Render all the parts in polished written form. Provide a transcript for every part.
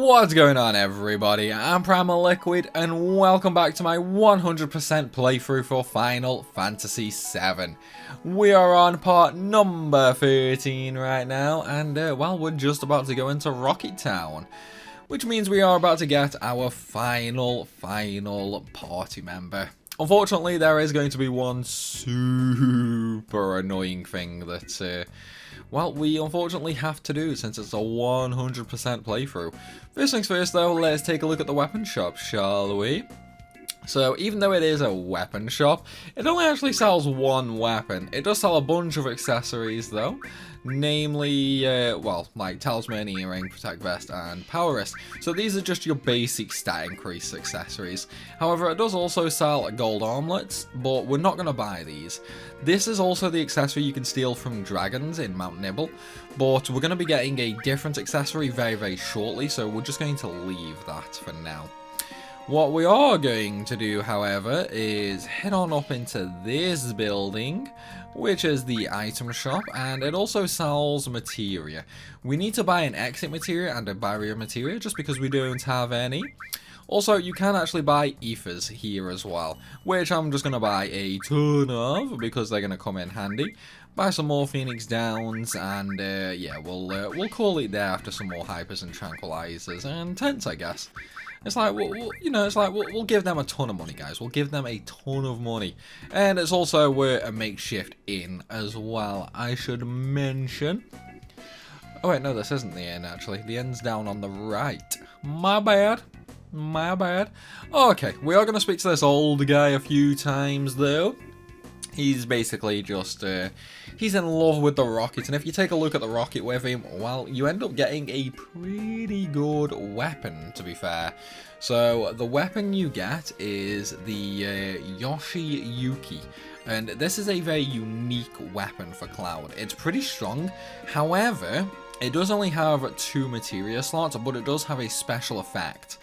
What's going on, everybody? I'm Primalliquid and welcome back to my 100% playthrough for Final Fantasy VII. We are on part number 13 right now, and well, we're just about to go into Rocket Town, which means we are about to get our final party member. Unfortunately, there is going to be one super annoying thing that well, we unfortunately have to do since it's a 100% playthrough. First things first though, let's take a look at the weapon shop, shall we? So even though it is a weapon shop, it only actually sells one weapon. It does sell a bunch of accessories though, namely, well, like talisman, earring, protect vest, and power wrist. So these are just your basic stat increase accessories. However, it does also sell gold armlets, but we're not going to buy these. This is also the accessory you can steal from dragons in Mount Nibble, but we're going to be getting a different accessory very shortly, so we're just going to leave that for now. What we are going to do, however, is head on up into this building, which is the item shop, and it also sells materia. We need to buy an exit materia and a barrier materia, just because we don't have any. Also, you can actually buy ethers here as well, which I'm just going to buy a ton of, because they're going to come in handy. Buy some more Phoenix Downs, and yeah, we'll call it there after some more hypers and tranquilizers and tents, I guess. It's like, we'll give them a ton of money, guys. We'll give them a ton of money. And it's also a makeshift inn as well, I should mention. Oh, wait, no, this isn't the inn, actually. The inn's down on the right. My bad. My bad. Okay, we are going to speak to this old guy a few times, though. He's basically just, he's in love with the rocket, and if you take a look at the rocket with him, well, you end up getting a pretty good weapon, to be fair. So, the weapon you get is the Yoshiyuki, and this is a very unique weapon for Cloud. It's pretty strong, however, it does only have 2 materia slots, but it does have a special effect.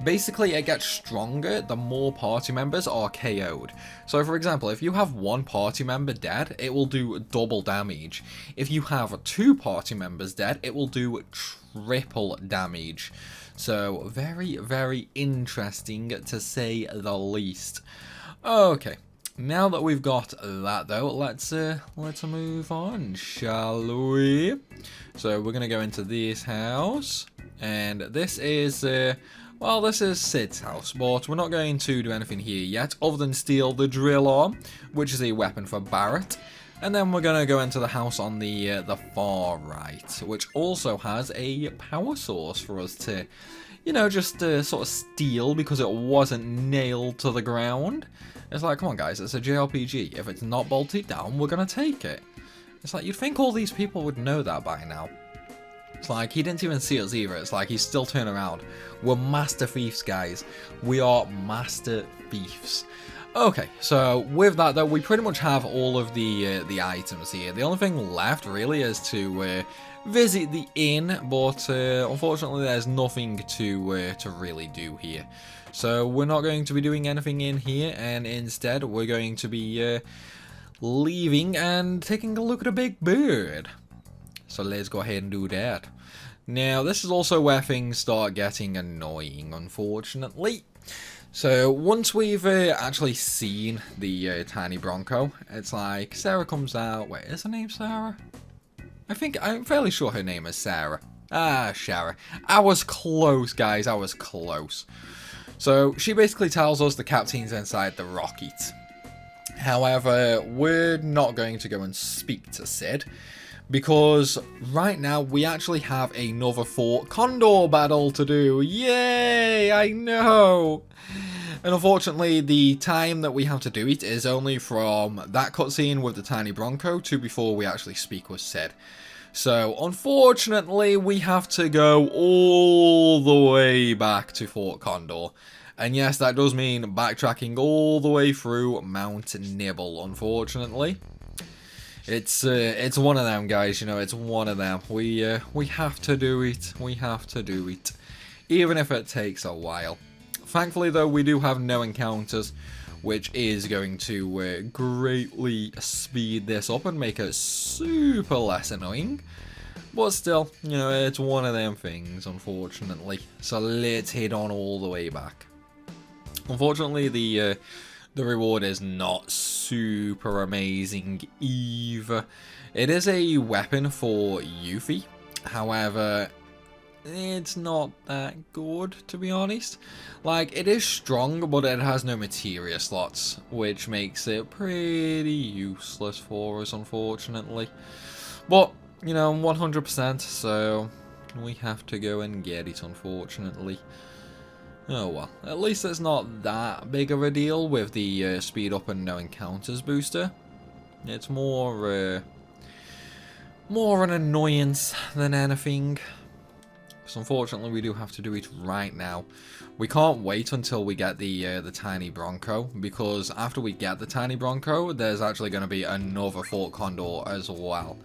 Basically, it gets stronger the more party members are KO'd. So, for example, if you have 1 party member dead, it will do double damage. If you have 2 party members dead, it will do triple damage. So, very interesting to say the least. Okay, now that we've got that though, let's move on, shall we? So, we're gonna go into this house, and this is well, this is Sid's house, but we're not going to do anything here yet, other than steal the drill arm, which is a weapon for Barrett. And then we're going to go into the house on the far right, which also has a power source for us to, you know, just sort of steal because it wasn't nailed to the ground. It's like, come on guys, it's a JRPG. If it's not bolted down, we're going to take it. It's like, you'd think all these people would know that by now. It's like, he didn't even see us either. It's like, he's still turning around. We're master thieves, guys. We are master thieves. Okay, so with that, though, we pretty much have all of the items here. The only thing left, really, is to visit the inn, but unfortunately, there's nothing to really do here. So we're not going to be doing anything in here, and instead, we're going to be leaving and taking a look at a big bird. So let's go ahead and do that. Now, this is also where things start getting annoying, unfortunately. So, once we've actually seen the Tiny Bronco, it's like, Sarah comes out. Wait, is her name Sarah? I'm fairly sure her name is Sarah. Ah, Shara. I was close, guys. I was close. So, she basically tells us the captain's inside the rocket. However, we're not going to go and speak to Sid, because right now we actually have another Condor Battle to do. Yay! I know! And unfortunately, the time that we have to do it is only from that cutscene with the Tiny Bronco to before we actually speak with Sid. So, unfortunately, we have to go all the way back to Fort Condor. And yes, that does mean backtracking all the way through Mount Nibble, unfortunately. It's one of them, guys, you know, it's one of them. We have to do it. We have to do it. Even if it takes a while. Thankfully, though, we do have no encounters, which is going to greatly speed this up and make it super less annoying. But still, you know, it's one of them things, unfortunately. So let's head on all the way back. Unfortunately, the reward is not super amazing either. It is a weapon for Yuffie. However, it's not that good, to be honest. Like, it is strong, but it has no materia slots, which makes it pretty useless for us, unfortunately. But, you know, 100%, so we have to go and get it, unfortunately. Oh well, at least it's not that big of a deal with the speed up and no encounters booster. It's more an annoyance than anything. Because unfortunately we do have to do it right now. We can't wait until we get the Tiny Bronco, because after we get the Tiny Bronco, there's actually going to be another Fort Condor as well.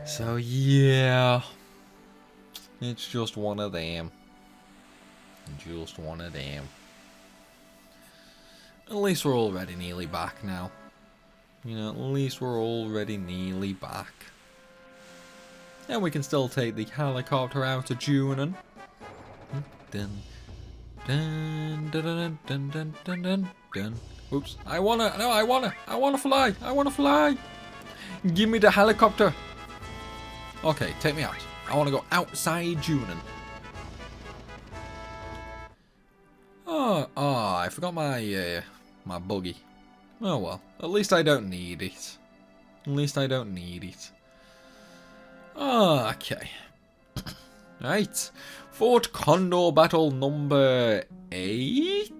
So yeah, it's just one of them. Just one of them. At least we're already nearly back now. You know, at least we're already nearly back. And we can still take the helicopter out to Junin. Dun, dun, dun, dun, dun, dun, dun, dun, dun. Oops. I wanna fly. Give me the helicopter. Okay, take me out. I wanna go outside Junin. Oh, I forgot my my buggy. Oh well, at least I don't need it. Okay. Right. Fort Condor Battle number 8?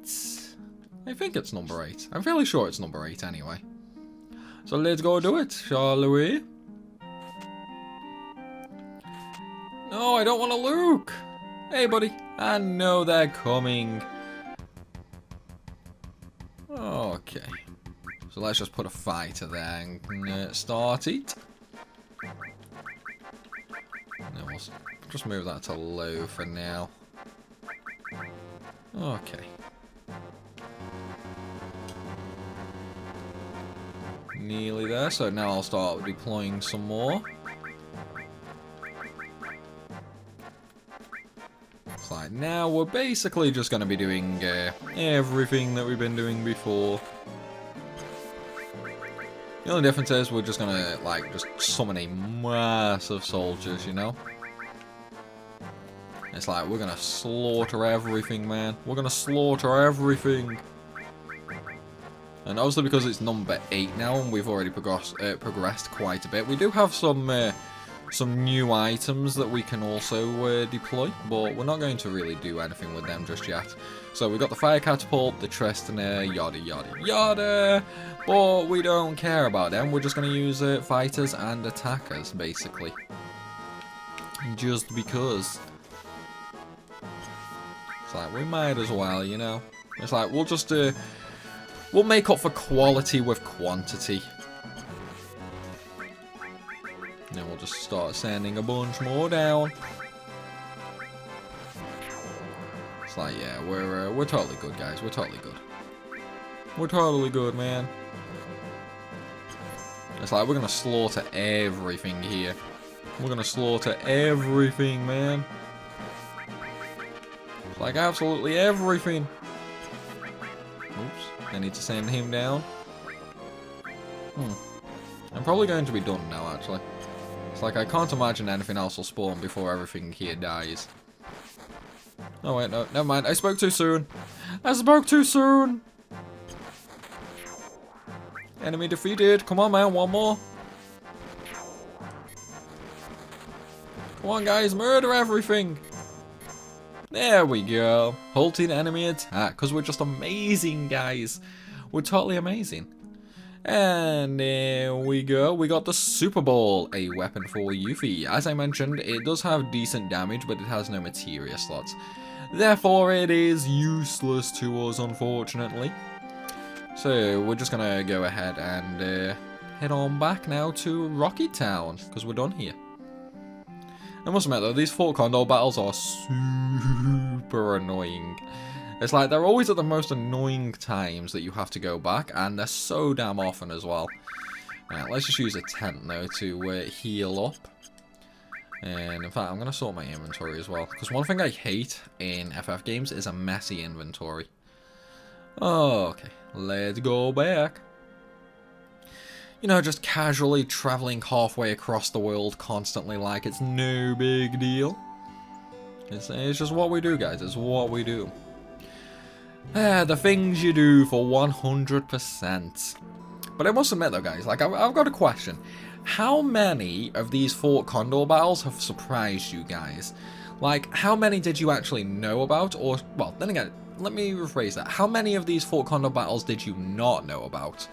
I think it's number 8. I'm fairly sure it's number 8 anyway. So let's go do it, shall we? No, I don't want to Luke. Hey, buddy. I know they're coming. Okay. So let's just put a fighter there and start it. No, we'll just move that to low for now. Okay. Nearly there, so now I'll start deploying some more. It's like now we're basically just going to be doing everything that we've been doing before. The only difference is we're just going to like just summon a mass of soldiers, you know? It's like we're going to slaughter everything, man. We're going to slaughter everything. And obviously because it's number 8 now and we've already progressed quite a bit, we do have some new items that we can also deploy, but we're not going to really do anything with them just yet. So we got the fire catapult, the Tristana, yada yada yada, but we don't care about them. We're just going to use fighters and attackers, basically. Just because. It's like, we might as well, you know. It's like, we'll just, we'll make up for quality with quantity. Then we'll just start sending a bunch more down. It's like, yeah, we're totally good, guys. We're totally good. We're totally good, man. It's like we're gonna slaughter everything here. We're gonna slaughter everything, man. It's like absolutely everything. Oops, I need to send him down. I'm probably going to be done now, actually. It's like I can't imagine anything else will spawn before everything here dies. Oh wait, no, never mind. I spoke too soon. I spoke too soon. Enemy defeated. Come on, man. One more. Come on, guys. Murder everything. There we go. Halting enemy attack. Because we're just amazing, guys. We're totally amazing. And there we go, we got the Super Ball, a weapon for Yuffie. As I mentioned, it does have decent damage, but it has no materia slots. Therefore, it is useless to us, unfortunately. So, we're just going to go ahead and head on back now to Rocky Town, because we're done here. I must admit, though, these Fort Condor battles are super annoying. It's like they're always at the most annoying times that you have to go back, and they're so damn often as well. Right, let's just use a tent though to heal up. And in fact, I'm going to sort my inventory as well. Because one thing I hate in FF games is a messy inventory. Oh, okay, let's go back. You know, just casually traveling halfway across the world constantly like it's no big deal. It's just what we do, guys. It's what we do. The things you do for 100%. But I must admit though, guys, like I've got a question. How many of these Fort Condor battles have surprised you guys? Like, how many did you actually know about? Or, well, then again, let me rephrase that. How many of these Fort Condor battles did you not know about?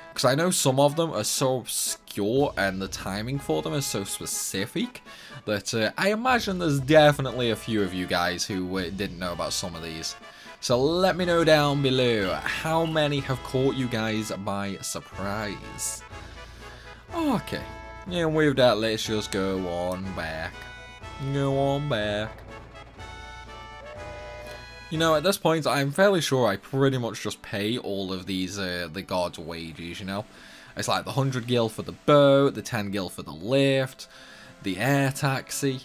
Because I know some of them are so obscure and the timing for them is so specific that I imagine there's definitely a few of you guys who didn't know about some of these. So let me know down below how many have caught you guys by surprise. Okay, and with that, let's just go on back. Go on back. You know, at this point, I'm fairly sure I pretty much just pay all of these, the gods' wages, you know? It's like the 100 gil for the boat, the 10 gil for the lift, the air taxi.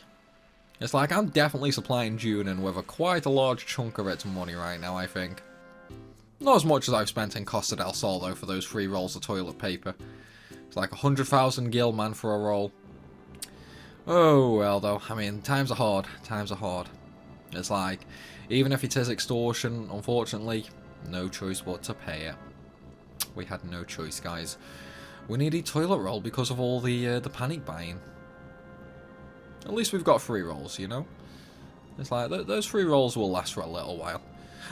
It's like I'm definitely supplying Junin with a quite a large chunk of its money right now, I think. Not as much as I've spent in Costa del Sol, though, for those 3 rolls of toilet paper. It's like 100,000 gil, man, for a roll. Oh, well, though. I mean, times are hard. Times are hard. It's like, even if it is extortion, unfortunately, no choice but to pay it. We had no choice, guys. We need a toilet roll because of all the panic buying. At least we've got 3 rolls, you know? It's like, those 3 rolls will last for a little while.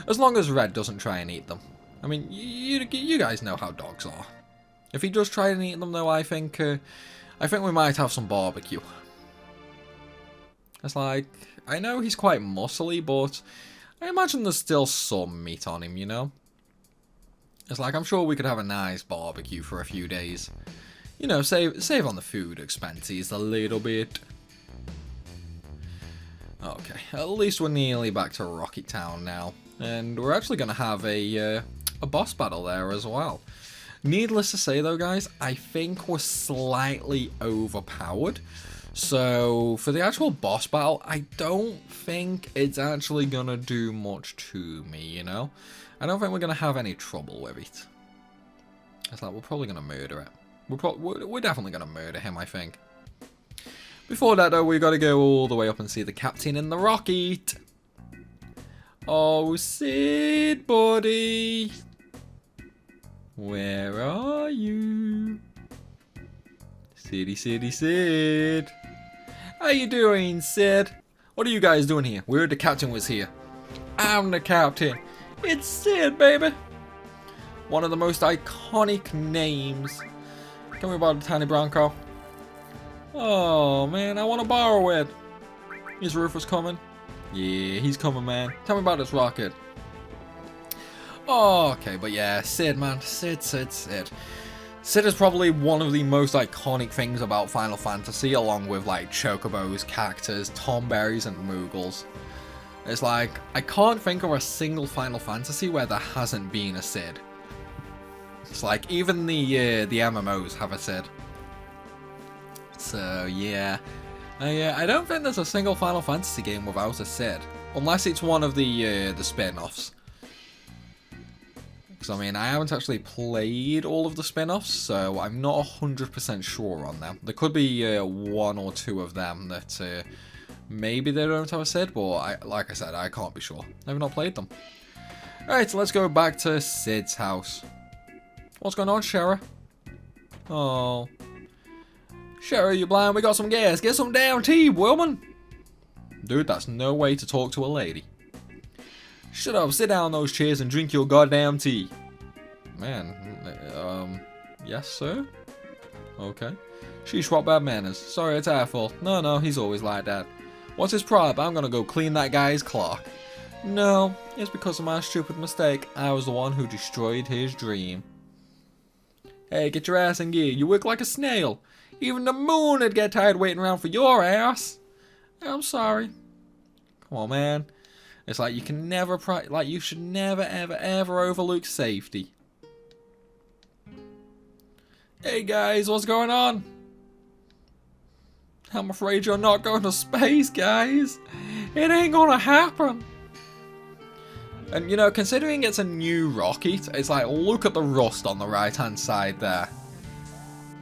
As long as Red doesn't try and eat them. I mean, you guys know how dogs are. If he does try and eat them, though, I think we might have some barbecue. It's like, I know he's quite muscly, but I imagine there's still some meat on him, you know? It's like, I'm sure we could have a nice barbecue for a few days. You know, save on the food expenses a little bit. Okay, at least we're nearly back to Rocket Town now. And we're actually going to have a boss battle there as well. Needless to say though, guys, I think we're slightly overpowered. So, for the actual boss battle, I don't think it's actually going to do much to me, you know? I don't think we're going to have any trouble with it. It's like, we're probably going to murder it. We're definitely going to murder him, I think. Before that, though, we got to go all the way up and see the captain in the rocket. Oh, Sid, buddy. Where are you? Sid. How you doing, Sid? What are you guys doing here? We heard the captain was here. I'm the captain. It's Sid, baby. One of the most iconic names. Can we borrow the Tiny Bronco? Oh, man, I want to borrow it. Is Rufus coming? Yeah, he's coming, man. Tell me about this rocket. Oh, okay, but yeah, Sid, man. Sid. Sid is probably one of the most iconic things about Final Fantasy, along with, like, chocobos, cactus, tomberries, and moogles. It's like, I can't think of a single Final Fantasy where there hasn't been a Sid. It's like, even the MMOs have a Sid. So, yeah. I don't think there's a single Final Fantasy game without a Sid. Unless it's one of the spin-offs. Because, I mean, I haven't actually played all of the spin-offs, so I'm not 100% sure on them. There could be 1 or 2 of them that maybe they don't have a Sid, but like I said, I can't be sure. I've not played them. Alright, so let's go back to Sid's house. What's going on, Shara? Oh. Shara, you blind? We got some gas. Get some damn tea, woman. Dude, that's no way to talk to a lady. Shut up, sit down in those chairs and drink your goddamn tea. Man, yes, sir? Okay. She's what bad manners. Sorry, it's our fault. No, he's always like that. What's his problem? I'm gonna go clean that guy's clock. No, it's because of my stupid mistake. I was the one who destroyed his dream. Hey, get your ass in gear. You work like a snail. Even the moon would get tired waiting around for your ass. I'm sorry. Come on, man. It's like you can never, you should never, ever overlook safety. Hey guys, what's going on? I'm afraid you're not going to space, guys. It ain't gonna happen. And you know, considering it's a new rocket, it's like, look at the rust on the right hand side there.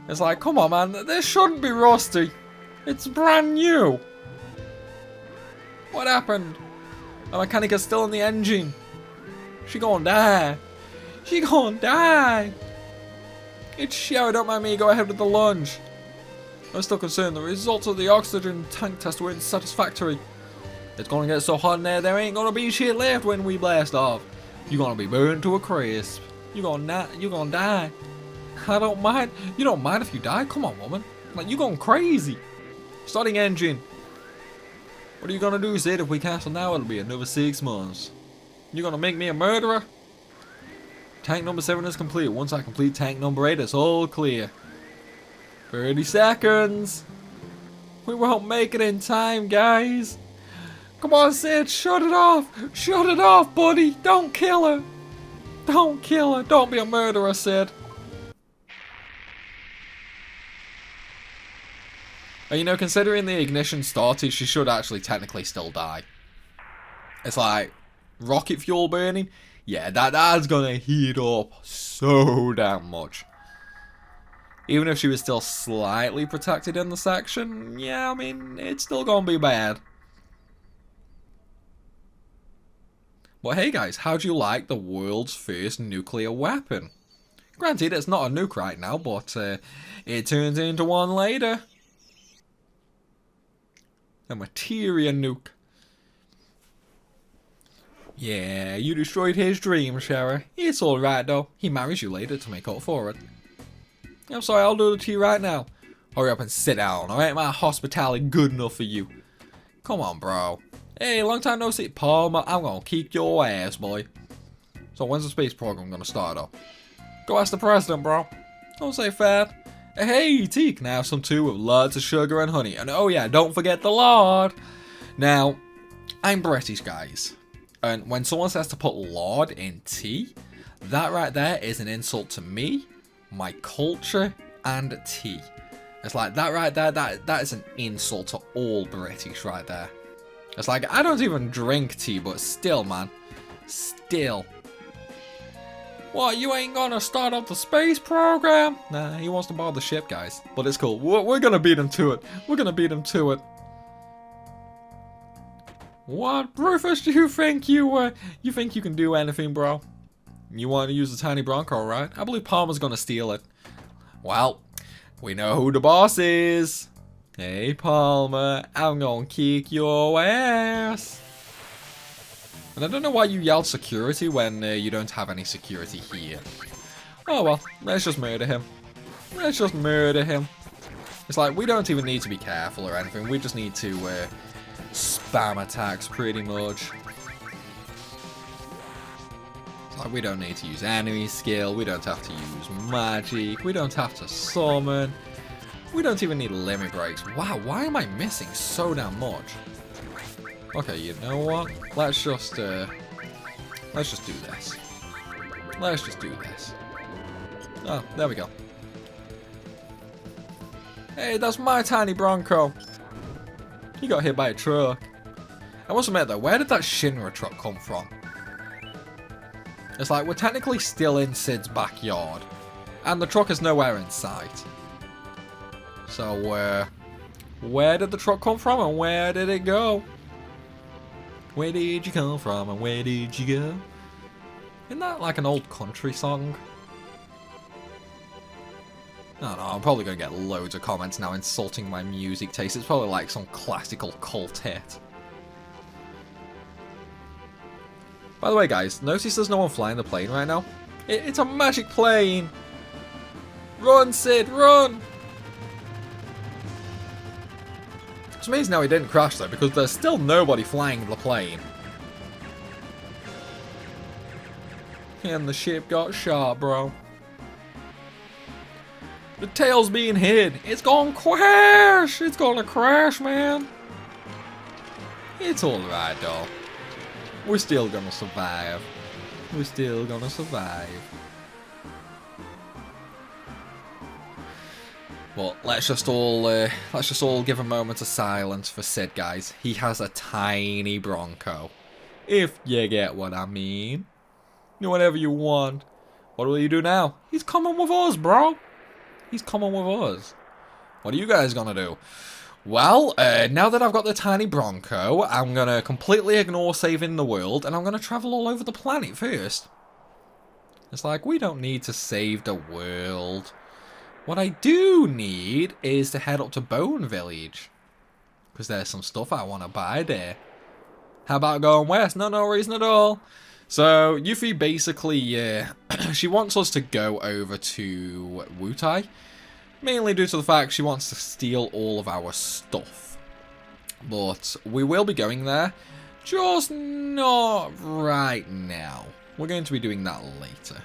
It's like, come on man, this shouldn't be rusty. It's brand new. What happened? The mechanic is still in the engine. She gonna die. She gonna die. It's Sherry, don't mind me, go ahead with the lunge. I'm still concerned the results of the oxygen tank test weren't satisfactory. It's gonna get so hot in there ain't gonna be shit left when we blast off. You're gonna be burned to a crisp. You're gonna die. I don't mind. You don't mind if you die? Come on, woman. Like, you going crazy. Starting engine. What are you gonna do, Sid? If we cancel now, it'll be another 6 months. You gonna make me a murderer? Tank number 7 is complete. Once I complete tank number 8, it's all clear. 30 seconds. We won't make it in time, guys. Come on, Sid, shut it off. Shut it off, buddy. Don't kill her. Don't kill her. Don't be a murderer, Sid. And you know, considering the ignition started, she should actually technically still die. It's like, rocket fuel burning? Yeah, that's gonna heat up so damn much. Even if she was still slightly protected in the section, yeah, I mean, it's still gonna be bad. But hey guys, how do you like the world's first nuclear weapon? Granted, it's not a nuke right now, but it turns into one later. A materia nuke. Yeah, you destroyed his dream, Sherry. It's alright though. He marries you later to make up for it. I'm sorry, I'll do it to you right now. Hurry up and sit down, alright? My hospitality good enough for you. Come on, bro. Hey, long time no see. Palmer, I'm gonna kick your ass, boy. So when's the space program gonna start up? Go ask the president, bro. Don't say fat. Hey, tea, can I have some too with lots of sugar and honey? And oh yeah, don't forget the lard. Now, I'm British, guys. And when someone says to put lard in tea, that right there is an insult to me, my culture, and tea. It's like, that right there, that is an insult to all British right there. It's like, I don't even drink tea, but still, man. Still. What, you ain't gonna start up the space program? Nah, he wants to borrow the ship, guys. But it's cool. We're gonna beat him to it. We're gonna beat him to it. What, Rufus, do you think you think you can do anything, bro? You want to use the Tiny Bronco, right? I believe Palmer's gonna steal it. Well, we know who the boss is. Hey, Palmer, I'm gonna kick your ass. And I don't know why you yelled security when you don't have any security here. Oh well, let's just murder him. Let's just murder him. It's like, we don't even need to be careful or anything. We just need to spam attacks pretty much. It's like, we don't need to use enemy skill. We don't have to use magic. We don't have to summon. We don't even need limit breaks. Wow, why am I missing so damn much? Okay, you know what? Let's just do this. Let's just do this. Oh, there we go. Hey, that's my Tiny Bronco. He got hit by a truck. I must admit though, where did that Shinra truck come from? It's like, we're technically still in Sid's backyard, and the truck is nowhere in sight. So, where did the truck come from, and where did it go? Where did you come from, and where did you go? Isn't that like an old country song? I don't know, I'm probably going to get loads of comments now insulting my music taste. It's probably like some classical cult hit. By the way, guys, notice there's no one flying the plane right now? It's a magic plane! Run, Sid, run! It's amazing how he didn't crash though, because there's still nobody flying the plane. And the ship got shot, bro. The tail's being hid. It's gonna crash! It's gonna crash, man! It's alright, though. We're still gonna survive. We're still gonna survive. But let's just all give a moment of silence for Sid, guys. He has a Tiny Bronco. If you get what I mean. Do whatever you want. What will you do now? He's coming with us, bro. He's coming with us. What are you guys gonna do? Well, now that I've got the Tiny Bronco, I'm gonna completely ignore saving the world, and I'm gonna travel all over the planet first. It's like, we don't need to save the world. What I do need is to head up to Bone Village. Because there's some stuff I want to buy there. How about going west? No reason at all. So, Yuffie basically, she wants us to go over to Wutai. Mainly due to the fact she wants to steal all of our stuff. But we will be going there. Just not right now. We're going to be doing that later.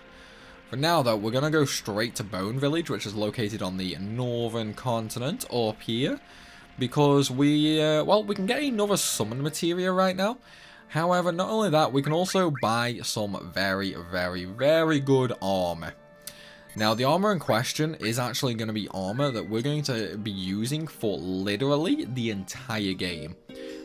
For now, though, we're going to go straight to Bone Village, which is located on the northern continent, up here. Because we can get another summon materia right now. However, not only that, we can also buy some very, very, very good armor. Now, the armor in question is actually going to be armor that we're going to be using for literally the entire game.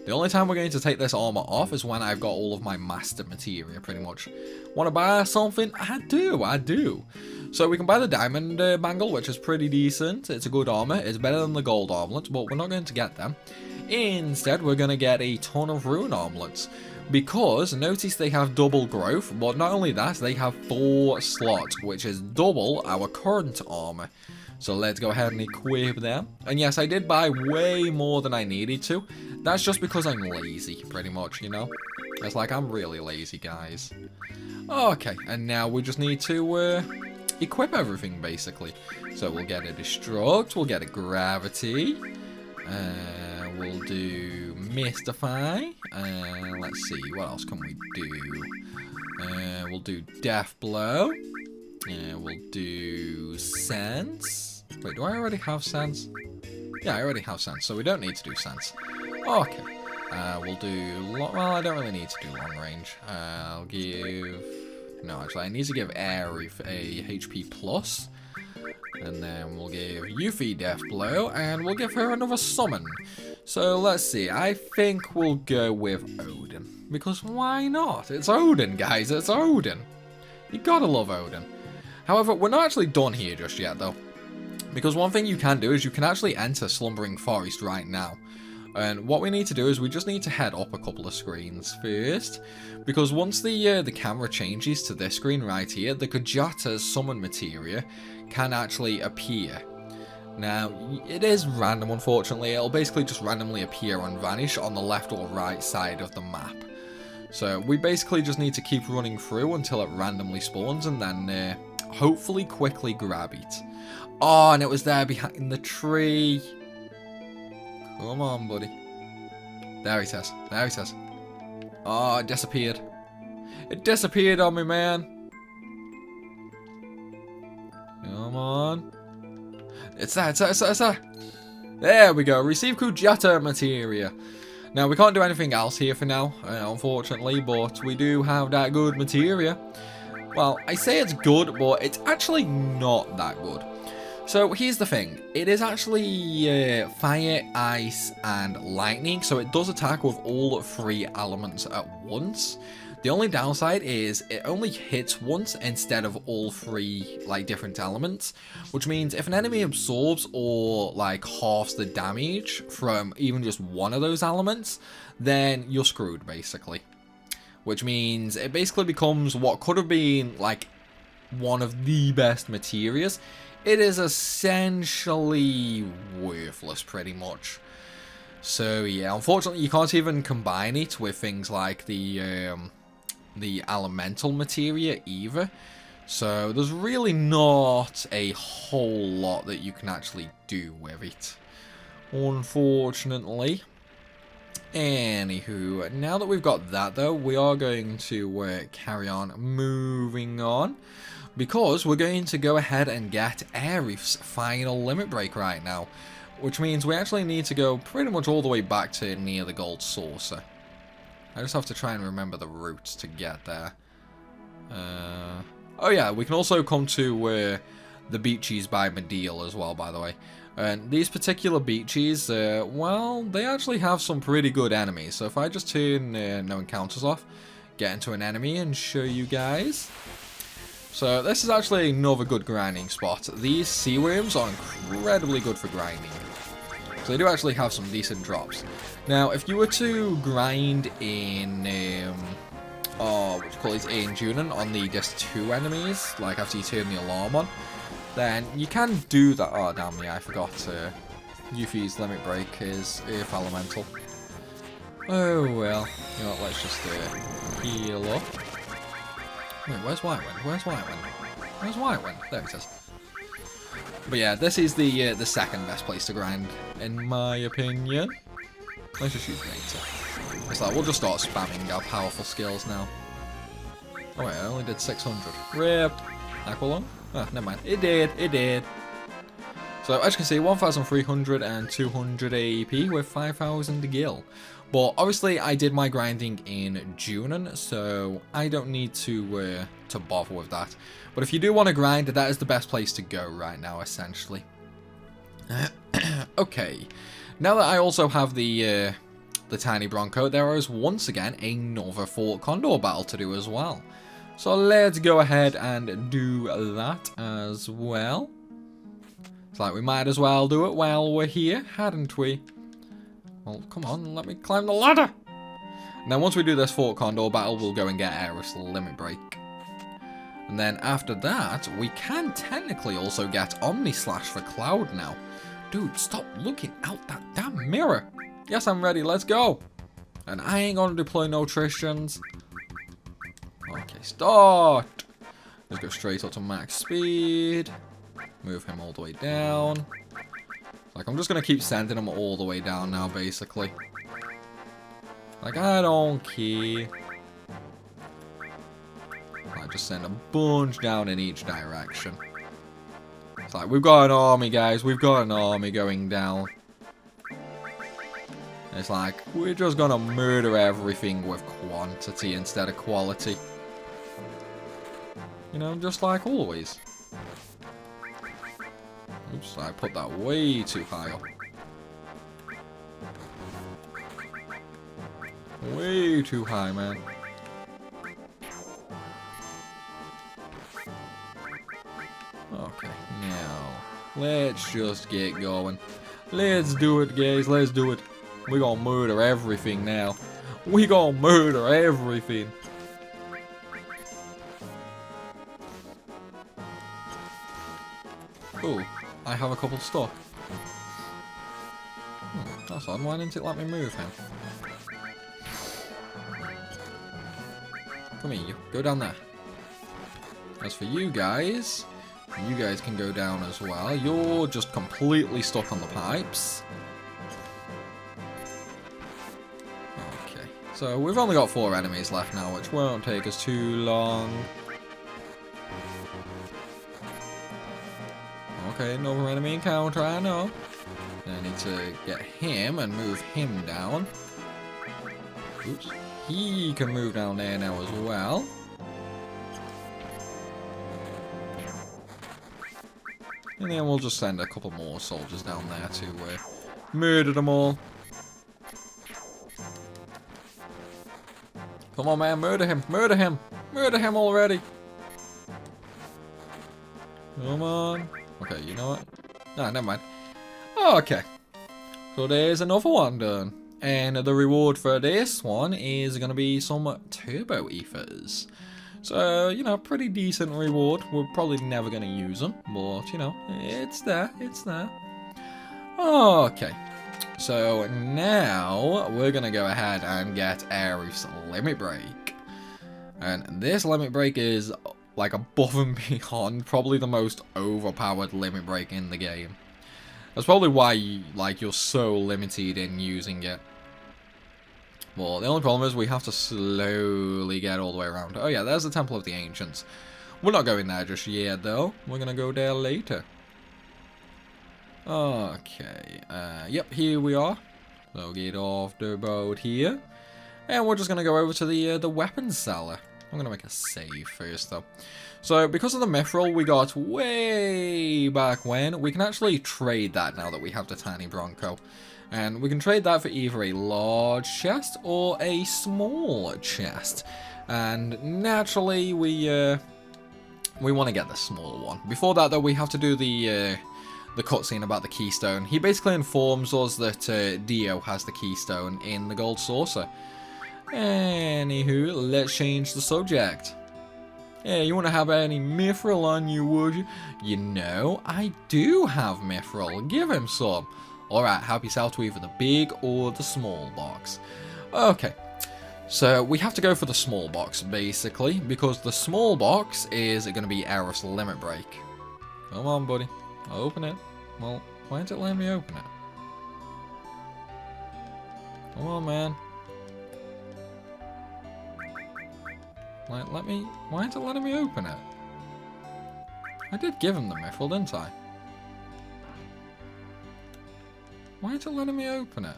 The only time we're going to take this armor off is when I've got all of my master materia, pretty much. Want to buy something? I do. So we can buy the diamond bangle, which is pretty decent. It's a good armor. It's better than the gold armlets, but we're not going to get them. Instead, we're going to get a ton of rune armlets. Because, notice they have double growth, but not only that, they have 4 slots, which is double our current armor. So let's go ahead and equip them. And yes, I did buy way more than I needed to. That's just because I'm lazy, pretty much, you know? It's like, I'm really lazy, guys. Okay, and now we just need to equip everything, basically. So we'll get a Destruct, we'll get a Gravity, we'll do Mystify, let's see, what else can we do? We'll do Death Blow, we'll do Sense. Wait, do I already have Sense? Yeah, I already have Sense, so we don't need to do Sense. Okay. We'll do... Well, I don't really need to do long range. I'll give... No, actually, I need to give Aerie a HP plus. And then we'll give Yuffie Death Blow, and we'll give her another summon. So, let's see. I think we'll go with Odin. Because why not? It's Odin, guys. It's Odin. You gotta love Odin. However, we're not actually done here just yet, though. Because one thing you can do is you can actually enter Slumbering Forest right now. And what we need to do is we just need to head up a couple of screens first. Because once the camera changes to this screen right here, the Kajata's summon materia can actually appear. Now, it is random, unfortunately. It'll basically just randomly appear and vanish on the left or right side of the map. So we basically just need to keep running through until it randomly spawns and then hopefully quickly grab it. Oh, and it was there behind the tree. Come on, buddy. There he says. There he says. Oh, it disappeared. It disappeared on me, man. Come on. It's there, it's there. There we go. Receive Kujata materia. Now, we can't do anything else here for now, unfortunately, but we do have that good materia. Well, I say it's good, but it's actually not that good. So here's the thing, it is actually fire, ice, and lightning, so it does attack with all 3 elements at once. The only downside is it only hits once instead of all 3 like different elements, which means if an enemy absorbs or like halves the damage from even just one of those elements, then you're screwed basically. Which means it basically becomes what could have been like one of the best materias. It is essentially worthless, pretty much. So yeah, unfortunately, you can't even combine it with things like the elemental materia either. So there's really not a whole lot that you can actually do with it, unfortunately. Anywho, now that we've got that though, we are going to carry on moving on. Because we're going to go ahead and get Aerith's final limit break right now. Which means we actually need to go pretty much all the way back to near the gold saucer. I just have to try and remember the routes to get there. Oh yeah, we can also come to the beaches by Medeal as well, by the way. And these particular beaches, well, they actually have some pretty good enemies. So if I just turn no encounters off, get into an enemy and show you guys. So this is actually another good grinding spot. These sea worms are incredibly good for grinding. So they do actually have some decent drops. Now, if you were to grind in, what do you call it, in Junon on the just 2 enemies, like after you turn the alarm on, then you can do that. Oh, damn me, I forgot Yuffie's limit break is Earth Elemental. Oh, well. You know what, let's just heal up. Wait, where's Whitewind? Where's Whitewind? Where's Whitewind? There it is. But yeah, this is the second best place to grind, in my opinion. Let's just use Nature. It's like, we'll just start spamming our powerful skills now. Oh wait, I only did 600. RIP! Aqualung? Oh, never mind. It did. So, as you can see, 1,300 and 200 AEP with 5,000 gil. But obviously, I did my grinding in Junon, so I don't need to bother with that. But if you do want to grind, that is the best place to go right now, essentially. Okay, now that I also have the Tiny Bronco, there is once again another Fort Condor Battle to do as well. So let's go ahead and do that as well. It's like we might as well do it while we're here, hadn't we? Well, come on, let me climb the ladder. And then once we do this Fort Condor Battle, we'll go and get Aerith's limit break. And then after that, we can technically also get Omni Slash for Cloud now. Dude, stop looking out that damn mirror. Yes, I'm ready, let's go. And I ain't gonna deploy no Tristans. Okay, start. Let's go straight up to max speed. Move him all the way down. Like, I'm just gonna keep sending him all the way down now, basically. Like, I don't care. I just send a bunch down in each direction. It's like, we've got an army, guys. We've got an army going down. It's like, we're just gonna murder everything with quantity instead of quality. You know, just like always. Oops, I put that way too high up. Way too high, man. Okay, now, let's just get going. Let's do it, guys, let's do it. We're gonna murder everything now. We're gonna murder everything. Oh, I have a couple stuck. That's odd, why didn't it let me move him? Come here, you. Go down there. As for you guys can go down as well. You're just completely stuck on the pipes. Okay, so we've only got 4 enemies left now, which won't take us too long. Okay, another enemy encounter, I know. I need to get him and move him down. Oops. He can move down there now as well. And then we'll just send a couple more soldiers down there to murder them all. Come on, man, murder him, murder him, murder him already. Come on. Okay, you know what? No, never mind. Okay. So there's another one done. And the reward for this one is going to be some turbo ethers. So, you know, pretty decent reward. We're probably never going to use them, but, you know, it's there, it's there. Okay. So now we're going to go ahead and get Aerith's limit break. And this limit break is like above and beyond probably the most overpowered limit break in the game. That's probably why you're so limited in using it. Well, the only problem is we have to slowly get all the way around. Oh yeah, there's the Temple of the Ancients. We're not going there just yet though. We're gonna go there later. Okay, yep, here we are. So get off the boat here. And we're just gonna go over to the weapons seller. I'm going to make a save first, though. So, because of the mithril we got way back when, we can actually trade that now that we have the Tiny Bronco. And we can trade that for either a large chest or a small chest. And naturally, we want to get the small one. Before that, though, we have to do the cutscene about the Keystone. He basically informs us that Dio has the Keystone in the gold saucer. Anywho, let's change the subject. Yeah, you want to have any mithril on you, would you? You know, I do have mithril. Give him some. Alright, help yourself to either the big or the small box. Okay, so we have to go for the small box, basically, because the small box is going to be Aerith's limit break. Come on, buddy. Open it. Well, why didn't it let me open it? Come on, man. Like, why isn't it letting me open it? I did give him the mithril, didn't I? Why isn't it letting me open it?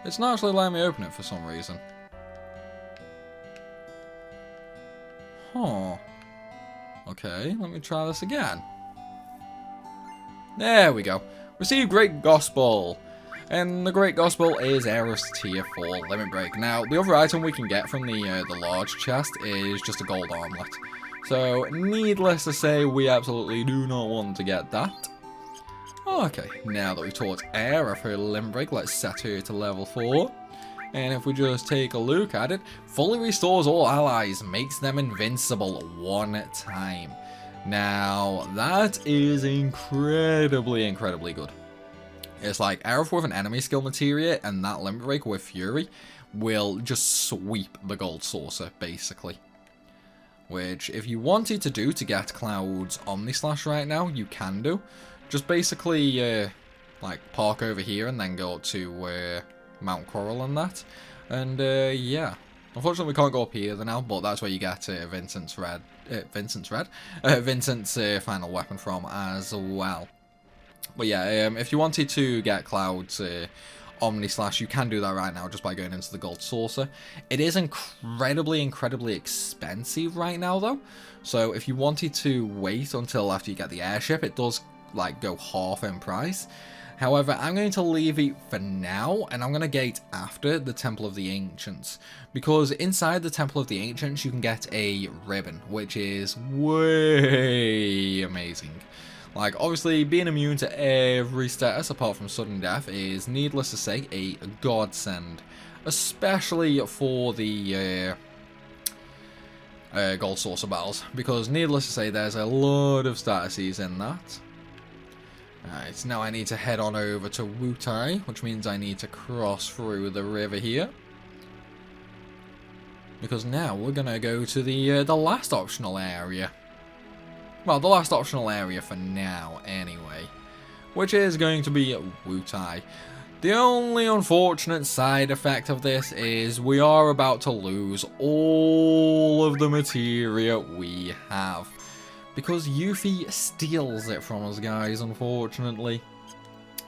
It's not actually letting me open it for some reason. Huh. Okay, let me try this again. There we go. Receive Great Gospel. And the Great Gospel is Aerith's Tier 4 Limit Break. Now, the other item we can get from the large chest is just a gold armlet. So, needless to say, we absolutely do not want to get that. Okay, now that we've taught Aerith her Limit Break, let's set her to level 4. And if we just take a look at it, fully restores all allies, makes them invincible one time. Now, that is incredibly good. It's like Aerith with an enemy skill materia and that Limit Break with Fury will just sweep the gold saucer, basically. Which, if you wanted to do to get Cloud's Omnislash right now, you can do. Just basically, like, park over here and then go up to Mount Coral and that. And, yeah. Unfortunately, we can't go up here now, but that's where you get Vincent's final weapon from as well. But yeah, if you wanted to get Cloud's Omnislash, you can do that right now just by going into the gold saucer. It is incredibly expensive right now, though. So if you wanted to wait until after you get the airship, it does like go half in price. However, I'm going to leave it for now, and I'm going to gate after the Temple of the Ancients. Because inside the Temple of the Ancients, you can get a ribbon, which is way amazing. Like, obviously, being immune to every status apart from sudden death is, needless to say, a godsend. Especially for the gold saucer battles. Because, needless to say, there's a lot of statuses in that. Alright, now I need to head on over to Wutai, which means I need to cross through the river here. Because now we're going to go to the last optional area. Well, the last optional area for now, anyway. Which is going to be Wutai. The only unfortunate side effect of this is we are about to lose all of the materia we have. Because Yuffie steals it from us, guys, unfortunately.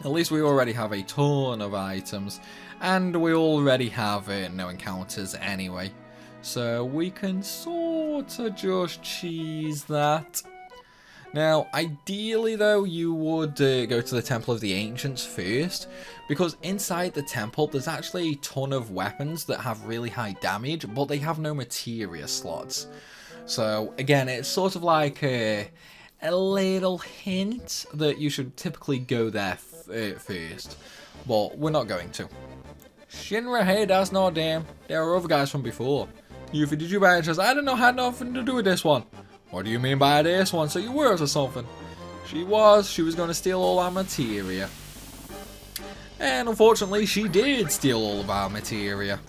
At least we already have a ton of items. And we already have no encounters anyway. So we can sort of just cheese that. Now, ideally though, you would go to the Temple of the Ancients first, because inside the temple there's actually a ton of weapons that have really high damage, but they have no materia slots. So again, it's sort of like a little hint that you should typically go there first, but we're not going to. Shinra, hey, that's not damn. There are other guys from before. Yuffie, did you by any chance? I don't know, had nothing to do with this one. What do you mean by this one? So you were or something? She was going to steal all our materia. And unfortunately, she did steal all of our materia.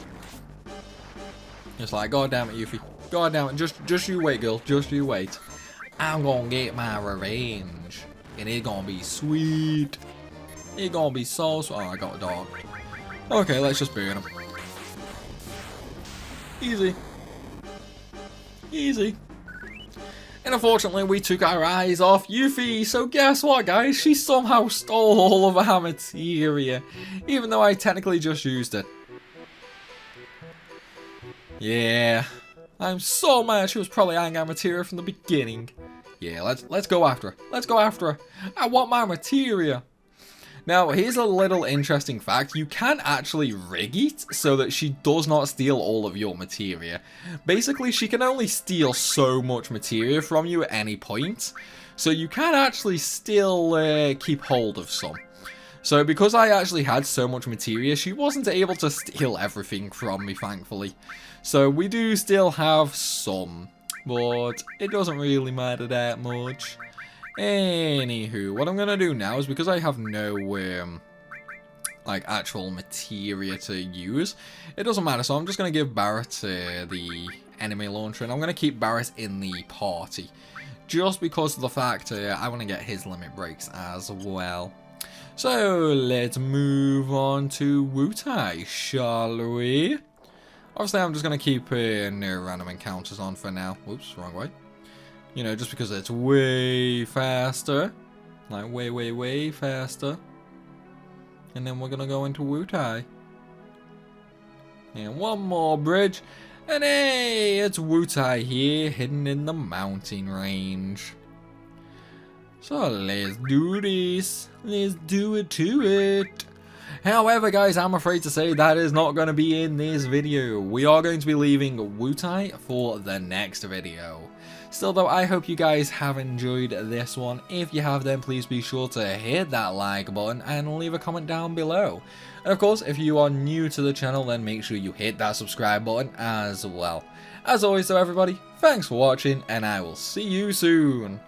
Just like, god damn it, Yuffie. God damn it, just you wait, girl. Just you wait. I'm gonna get my revenge. And it's gonna be sweet. It's gonna be so sweet. Oh, I got a dog. Okay, let's just burn him. Easy. Easy. And unfortunately, we took our eyes off Yuffie, so guess what, guys? She somehow stole all of our materia, even though I technically just used it. Yeah, I'm so mad. She was probably eyeing our materia from the beginning. Yeah, let's go after her. Let's go after her. I want my materia. Now, here's a little interesting fact. You can actually rig it so that she does not steal all of your materia. Basically, she can only steal so much materia from you at any point. So you can actually still keep hold of some. So because I actually had so much materia, she wasn't able to steal everything from me, thankfully. So we do still have some, but it doesn't really matter that much. Anywho, what I'm gonna do now is, because I have no like actual materia to use, it doesn't matter. So I'm just gonna give Barrett the enemy launcher, and I'm gonna keep Barrett in the party, just because of the fact I want to get his limit breaks as well. So let's move on to Wutai, shall we? Obviously, I'm just gonna keep no random encounters on for now. Whoops, wrong way. You know, just because it's way faster. Like, way faster. And then we're gonna go into Wutai. And one more bridge. And hey, it's Wutai here, hidden in the mountain range. So let's do this. Let's do it to it. However, guys, I'm afraid to say that is not going to be in this video. We are going to be leaving Wutai for the next video. Still though, I hope you guys have enjoyed this one. If you have, then please be sure to hit that like button and leave a comment down below. And of course, if you are new to the channel, then make sure you hit that subscribe button as well. As always though, everybody, thanks for watching, and I will see you soon.